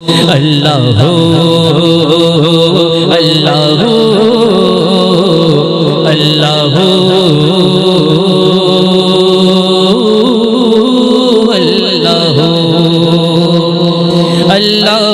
अल्लाह अल्लाह अल्लाह अल्लाह अल्लाह अल्लाह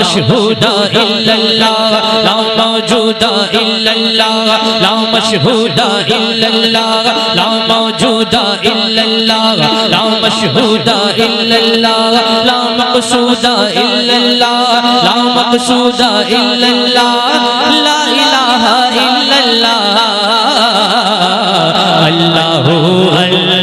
मशहूदा इल्लल्लाह ला मौजूदा इल्लल्लाह ला मशहूदा इल्लल्लाह ला मौजूदा इल्लल्लाह ला मशहूदा इल्लल्लाह ला मक़सूदा इल्लल्लाह ला मक़सूदा इल्लल्लाह ला इलाहा इल्लल्लाह अल्लाह अल्लाह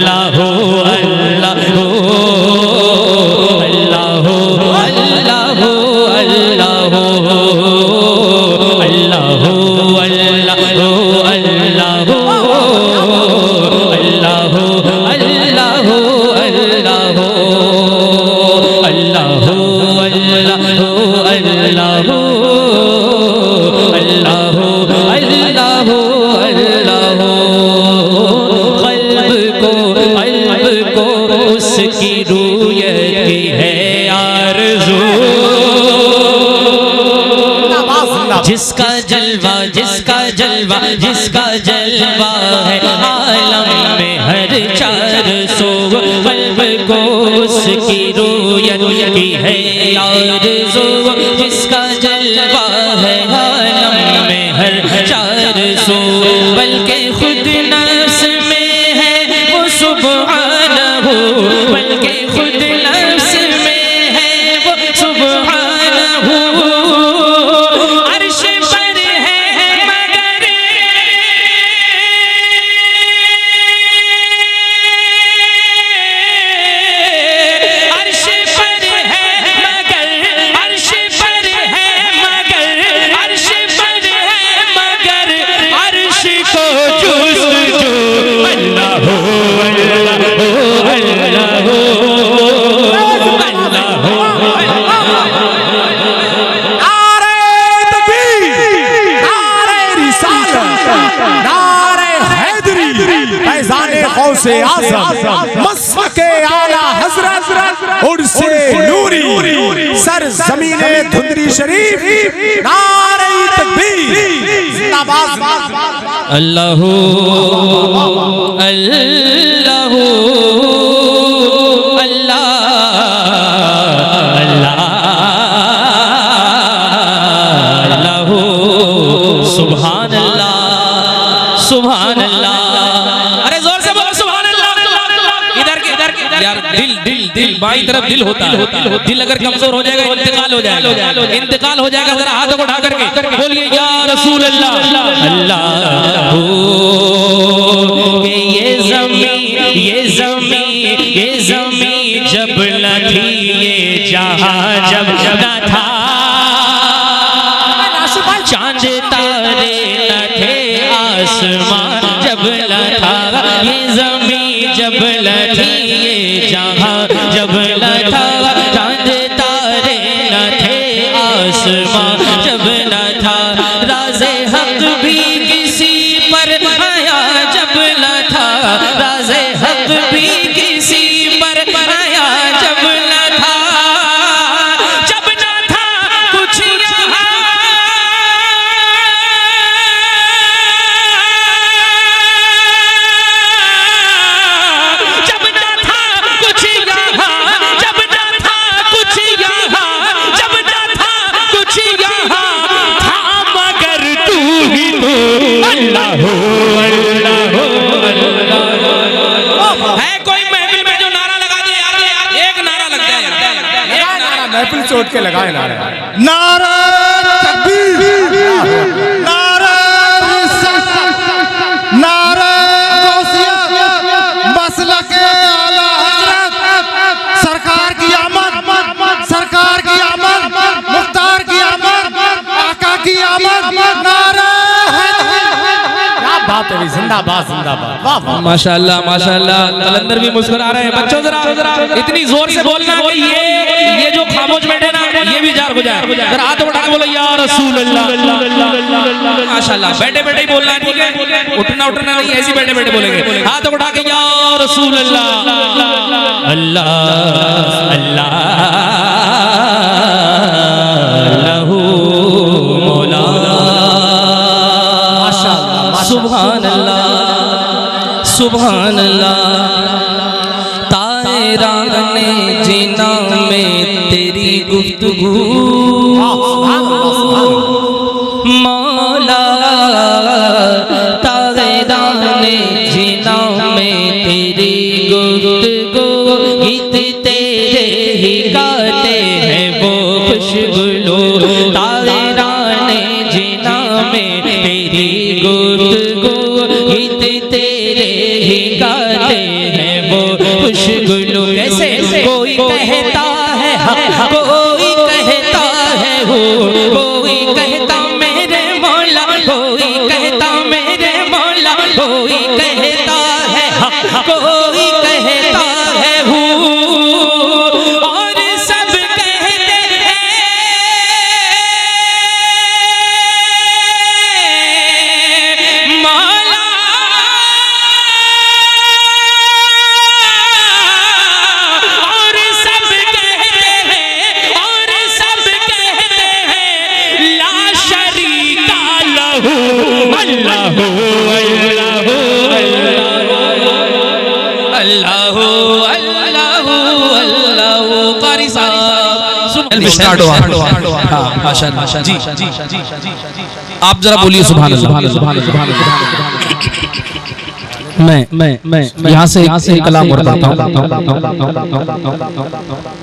उसकी रूयत की है आरज़ू जिसका जलवा जिसका जलवा जिसका जलवा है आलम में हर चार सौ क़ल्ब को उसकी रूयत की है आरज़ू जिसका जलवा है आलम में हर चार सौ बल्कि खुद नफ्स में है वो सुब्हानहू बल्कि खुद नफ्स में है वो सुब्हानहू अर्श पर है मगर अर्श पर है मगर अर्श पर है मगर अर्श पर है मगर अर्श को जुस्तजू अल्लाह से आज़म मस्के आला हज़रत उर्से नूरी सर ज़मीने धुंधरी शरीफ नारे तकबीर जिंदाबाद अल्लाह अल्लाह अल्लाह अल्लाह सुभान अल्लाह सुभान अल्लाह यार दिल दिल दिल बाई तरफ दिल होता है दिल अगर कमजोर हो जाएगा इंतकाल हो जाएगा इंतकाल हो जाएगा जरा हाथों को उठा करके बोलिए या रसूल अल्लाह अल्लाह ये ज़मीं जब न थी ये जहां जब न था चांद तारे न थे आसमान जब न था ये ज़मीं जब न थी जहां जब न था चांद तारे न थे आसमां जब न था राज़े हक भी किसी पर आया जब न था राज़े हक भी किसी पर आया जब न था जब न था कुछ यहाँ है कोई महफिल में जो नारा लगा दे यार एक नारा लग जाए महफिल चोट के लगाए नारा नारा तकबीर नारा नारा मसलक आला हज़रत सरकार की आमद मुख्तार की आमद बात है, जिंदाबाद जिंदाबाद। वाह वाह माशाल्लाह माशाल्लाह। कलंदर भी मुस्कुरा रहे हैं। बच्चों जरा इतनी जोर से बोलना कि ये जो खामोश बैठे ना ये भी जार हो जाए। जरा हाथ उठा के बोलो या रसूल अल्लाह। माशाल्लाह बैठे बैठे ही बोलना है, ठीक है? उठना उठना नहीं, ऐसे बैठे बैठे बोलेंगे। हाथ उठा के या रसूल अल्लाह अल्लाह अल्लाह लहू मौला सुभान अल्लाह सुभान अल्लाह। तायराने जीना में तेरी गुफ्तगू मौला, तायराने जीना में तेरी गुफ्तगू, गीत तेरे ही गाते हैं वो खुशबू। तायराने जीना में तेरी गुफ्तगू, गीत तेरे ही गाते हैं वो खुशगुलू। कैसे कोई कहता है कोई कहता है हो, कोई कहता मेरे मौला, कोई कहता मेरे मौला, कोई कहता है कोई कहता है हो, और सब कहते हैं मौला, और सब कहते हैं, और सब कहते हैं ला शरीका लहू अल्लाहु अल्लाहु अल्लाहु अल्लाहु अल्लाहु। कारी साहब स्टार्ट हुआ। हाँ माशाल्लाह जी। आप जरा बोलिए सुभान अल्लाह सुभान अल्लाह। मैं यहाँ से एक कलाम और पढ़ता हूँ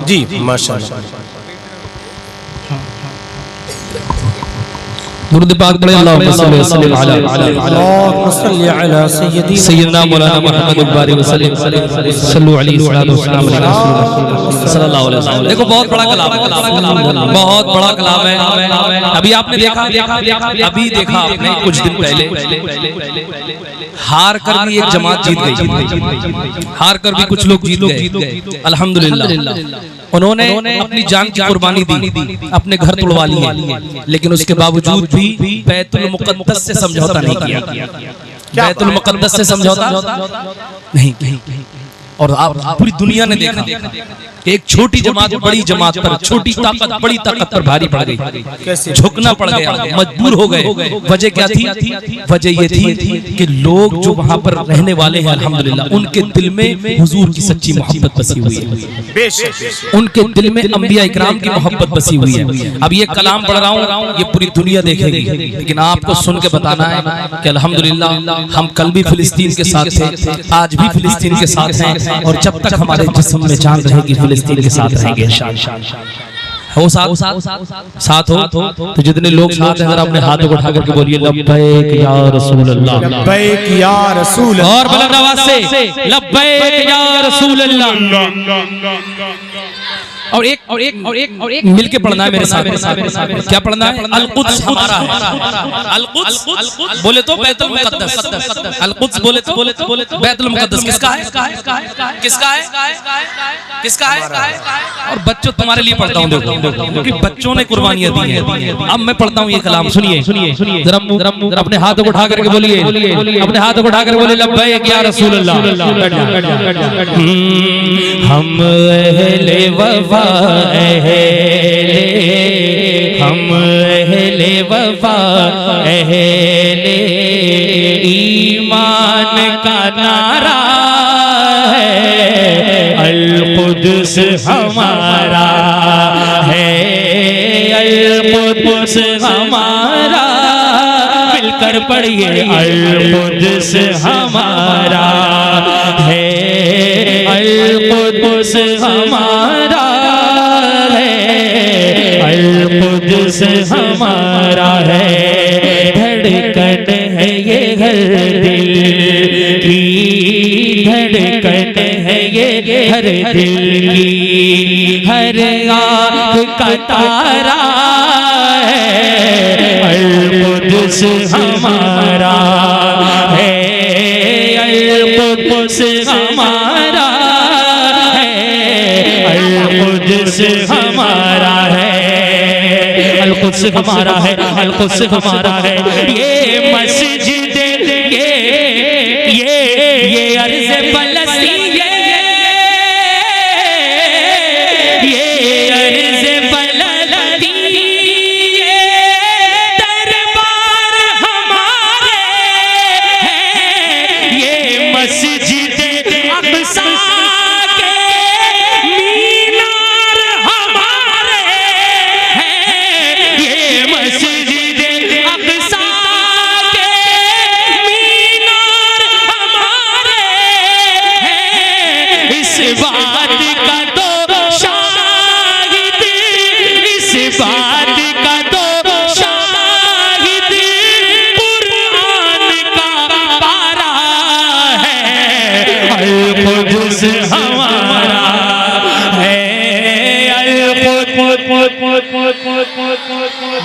जी माशाल्लाह। दुरूद पाक पढ़े अल्लाहुम्मा सल्ली अला सय्यदना मौलाना मुहम्मद बारी वसल्लम सल्लल्लाहु अलैहि वसल्लम। देखो बहुत बड़ा कलाम है, बहुत बड़ा कलाम है। अभी आपने देखा आपने कुछ दिन पहले हार कर भी एक जमात जीत गई, हार कर भी कुछ लोग जीत गए अल्हम्दुलिल्लाह। उन्होंने अपनी जान की कुर्बानी दी, अपने घर तोड़वा लिए, लेकिन उसके बावजूद भी बैतुल मुक़द्दस से समझौता नहीं किया। बैतुल मुक़द्दस से समझौता नहीं किया। और आप पूरी दुनिया ने देखा कि एक छोटी जमात बड़ी जमात पर, छोटी ताकत बड़ी ताकत पर भारी पड़ गई, झुकना पड़ गया, मजबूर हो गए। वजह क्या थी? वजह ये थी कि लोग जो वहां पर रहने वाले हैं अल्हम्दुलिल्लाह, उनके दिल में हुजूर की सच्ची मोहब्बत बसी हुई है, उनके दिल में अंबिया इकराम की मोहब्बत बसी हुई है। अब ये कलाम पढ़ रहा हूँ, ये पूरी दुनिया देखेगी, लेकिन आपको सुन के बताना है कि अल्हम्दुलिल्लाह हम कल भी फिलिस्तीन के साथ थे, आज भी फिलिस्तीन के साथ हैं, और जब तक हमारे जिस्म में जान रहेगी फिलिस्तीन के साथ रहेंगे इंशाअल्लाह। हो साथ हो तो जितने लोग साथ हैं, अगर अपने हाथों को उठा करके बोलिए लब्बैक या रसूल अल्लाह, लब्बैक या रसूल अल्लाह, और बुलंद आवाज से लब्बैक या रसूल अल्लाह। और एक मिलके पढ़ना है मेरे साथ। क्या पढ़ना है? अल कुद्स हमारा है। अल कुद्स बोले तो बैतुल मुक़द्दस, अल कुद्स बोले तो बैतुल मुक़द्दस किसका है? किसका है? किसका है? और बच्चों तुम्हारे लिए पढ़ता हूँ, देखो क्योंकि बच्चों ने कुर्बानियां दी हैं। अब मैं पढ़ता हूँ ये कलाम, सुनिए। जरा अपने हाथों को उठा करके बोलिए, अपने हाथों को उठा कर बोलिए लब्बैक या रसूल अल्लाह। हम अहले वफा हम अहले वफा अहले ईमान का नारा है, अल कुद्स हमारा है, अल कुद्स हमारा। मिलकर पढ़िए अल कुद्स हमारा है, अल कुद्स हमारा है, अल कुद्स हमारा है। धड़कन है ये हर दिल की, धड़कन है ये हर दिल की, हर आँख का तारा है, अल कुद्स हमारा है, अलकुद्स हमारा है, अलकुद्स हमारा है। ये मस्जिद ये अर्ज़ फ़लस्तीन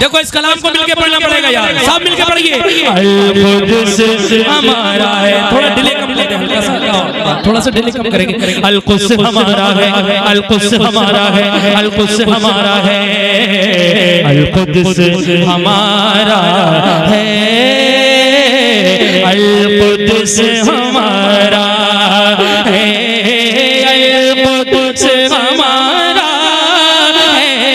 देखो इस कलाम को मिलके पढ़ना पड़ेगा यार, सब मिलके पढ़िए। अलकुद्स हमारा है, थोड़ा डिले कम करते हैं, हल्का सा, थोड़ा सा डिले कम करेंगे। अलकुद्स हमारा है, अलकुद्स हमारा है, अलकुद्स हमारा है, अलकुद्स हमारा है, अलकुद्स हमारा है, अलकुद्स हमारा है,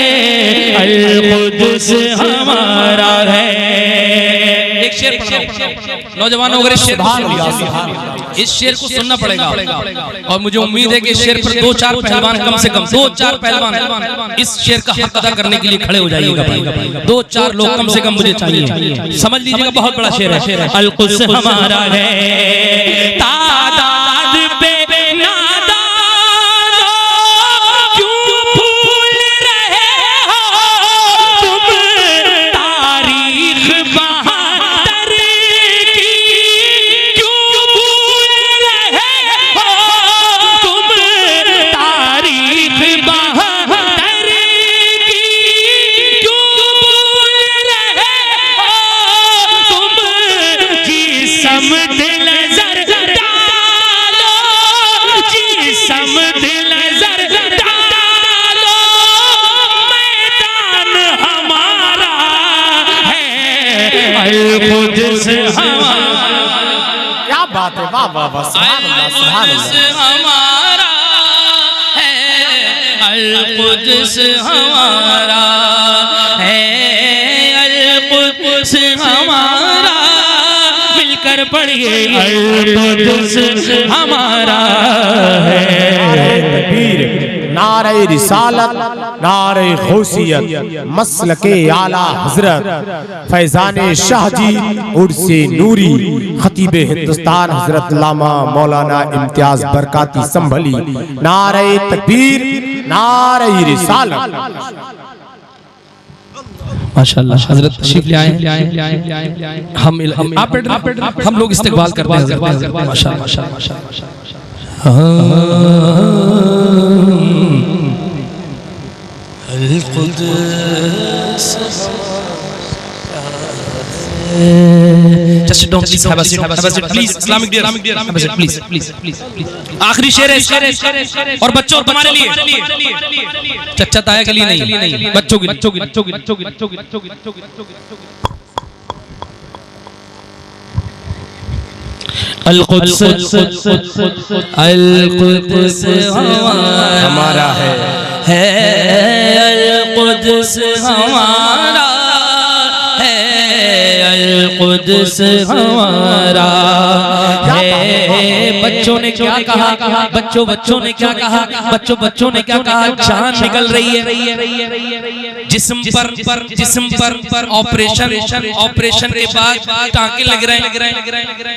अलकुद्स हमारा है। एक शेर पढ़ो नौजवानों, अगर इस शेर को सुनना पड़ेगा और मुझे उम्मीद है कि इस शेर पर 2-4 पहलवान, कम से कम 2-4 पहलवान इस शेर का हक अदा करने के लिए खड़े हो जाइएगा भाई। 2-4 लोग कम से कम मुझे चाहिए, समझ लीजिएगा, बहुत बड़ा शेर है। अलकुद्स हमारा है, तादाद पे क्या बात है, वाह वाह वाह, सुभान अल्लाह, सुभान अल्लाह। हमारा है, अलकुद्स हमारा है, अलकुद्स हमारा, मिलकर पढ़िए, अलकुद्स हमारा है। नारे रिसालत, नारे गौसियत, मसलके आला हजरत, फैजाने शाहजी, उर्से नूरी, खतीबे हिंदुस्तान हजरत लामा मौलाना इम्तियाज बरकाती संभली। नारे तकबीर, नारे रिसालत। माशाअल्लाह, हजरत तशरीफ ले आए, हम लोग इस्तेकबाल करते हैं हजरत, माशाअल्लाह माशाअल्लाह। Just sit down, please. Have a seat, please. Islamic dear, have a seat, please. आखिरी शेर है और बच्चों तुम्हारे लिए, चच्चा ताया के लिए नहीं, बच्चों के लिए। अलकुद्स हमारा है, अलकुद्स हमारा है, अलकुद्स हमारा है। बच्चों ने क्या कहा, बच्चों ने क्या कहा, बच्चों ने क्या कहा, जान निकल रही है जिस्म पर ऑपरेशन के बाद टांके लग रहे हैं,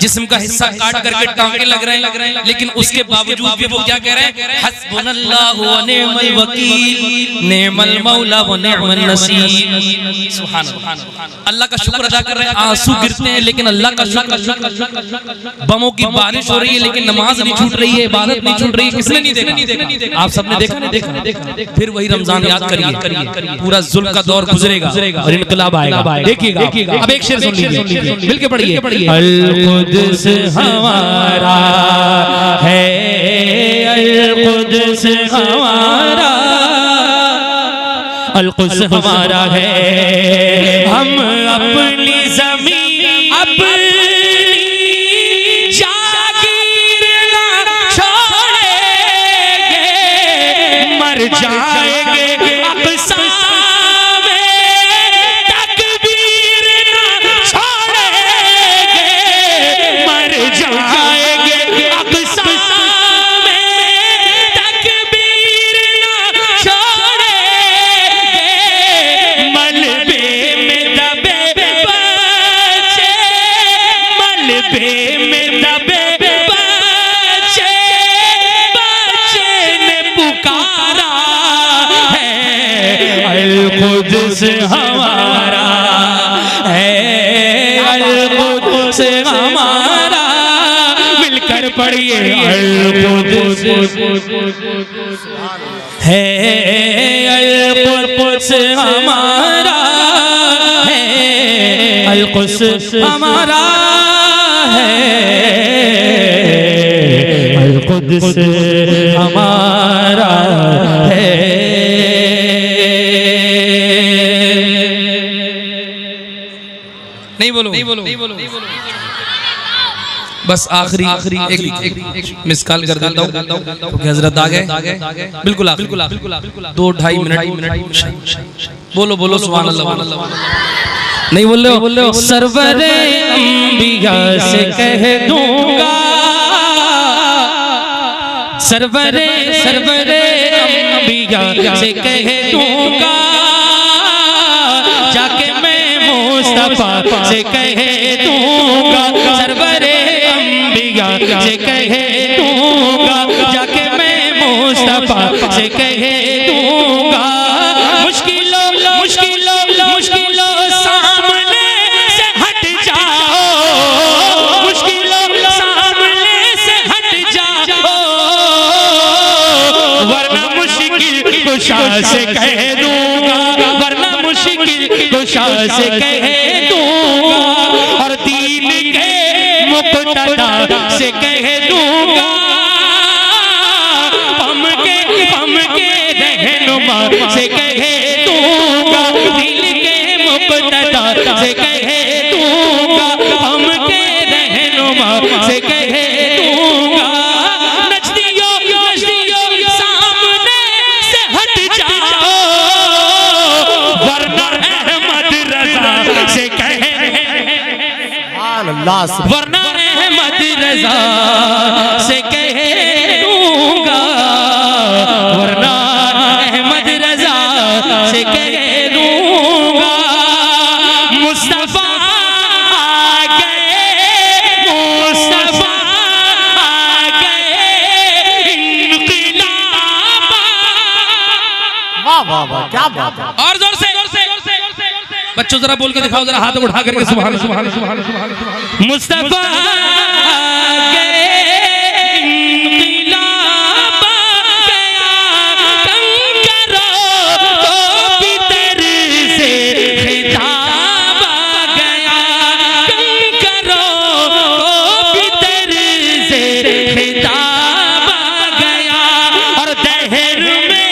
जिस्म का हिस्सा काट करके टांके लग रहे हैं, लेकिन उसके बावजूद भी वो क्या कह रहे हैं, हस्बुनल्लाहु व निअमल वकील, निअमल मौला व निअमन नसीर। सुभान अल्लाह, अल्लाह का शुक्र अदा कर रहे हैं। आंसू गिरते हैं लेकिन अल्लाह का शुक्र, बमों की बारिश हो रही है लेकिन नमाज नहीं छूट रही है, इबादत नहीं छूट रही है। किसने नहीं देखा, आप सबने देखा। फिर वही रमजान याद करिए, पूरा जुल्म का दौर गुजरेगा और इनकलाब आएगा, देखिएगा। अब एक शेर सुन लीजिए, मिलके पढ़िए। अलकुद्स हमारा है, अलकुद्स हमारा, अल-कुद्स हमारा है। हम अपनी ज़मीन अपनी जागीर ना छोड़ेंगे, मर जाएंगे अक़सा में तकबीर ना छोड़ेंगे, मर जाएंगे अक़सा में तकबीर ना छोड़ेंगे, मलबे में दबे बच्चे, मलबे में दबे बच्चे, बच्चे ने पुकारा है, अल-कुद्स हमारा है, अल-कुद्स हमारा। मिलकर पढ़िए अल-कुद्स है, अल-कुद्स हमारा है, अल-कुद्स हमारा है, अल-कुद्स हमारा है। नहीं बोलो, नहीं बोलो, नहीं बोलो। बस आखिरी एक मिस कॉल कर देता हूँ क्योंकि हजरत आ गए। बिल्कुल 2-2.5 मिनट। बोलो बोलो सुभान अल्लाह। नहीं बोल रहे हो? सरवरे अंबिया से कह दूंगा, सरवरे अंबिया से कह दूंगा, जाके मैं मुस्तफा से कह दूंगा, सरवरे अंबिया से कह दूंगा, जाके मैं मुस्तफा से कह दूंगा। मुश्किलों सामने से हट जाओ, मुश्किलों सामने से हट जाओ, वरना मुश्किल कुशा से कह दूंगा, वरना मुश्किल कुशा से कह दूंगा, और दीन के मुक्तदा से कह दूंगा, पम के रहनुमा से कह दूंगा, दिल के मुक्तदा से कह दूंगा, पम के रहनुमा से कह दूंगा। नजदियों सामने से हट जाओ, वरना अहमद रजा से कह, वरना अहमद रजा से कह दूंगा, वरना अहमद रजा से कह दूंगा। मुस्तफा आ गए, मुस्तफा आ गए, इनक़िलाब। वाह वाह वाह, क्या बात है। और जोर से बच्चों जरा बोल के दिखाओ, जरा हाथ उठा करके सुभान सुभान सुभान सुभान। मुस्तफा आ गए, इनक़िलाब गया, कंकरों को बितर से खिताब गया, कंकरों को बितर से खिताब गया, और दहर में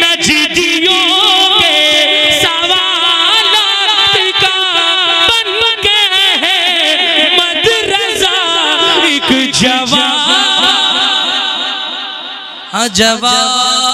नजदियों के सवालात का बन गया है मदरसा एक जवाब। जवाब